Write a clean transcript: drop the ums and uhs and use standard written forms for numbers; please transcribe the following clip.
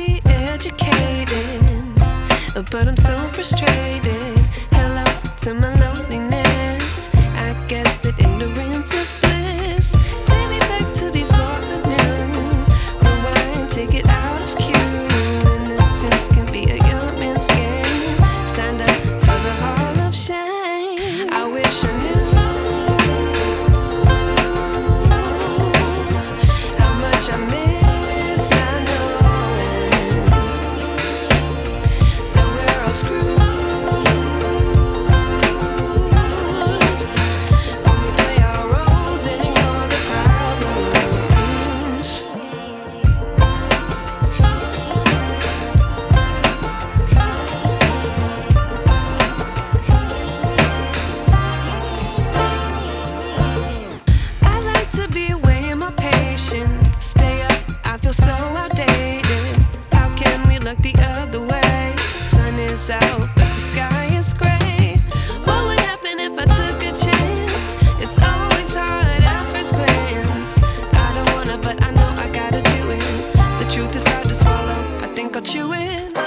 be educated, but I'm so frustrated. Hello to my loneliness. I guess that ignorance is bliss. Take me back to before I knew. Rewind, take it out of cue. Innocence can be a young man's game. Signed up for the hall of shame. I wish I knew how much I miss not knowing that we're all screwed. Stay up, I feel so outdated. How can we look the other way? Sun is out, but the sky is gray. What would happen if I took a chance? It's always hard at first glance. I don't wanna, but I know I gotta do it. The truth is hard to swallow, I think I'll chew it.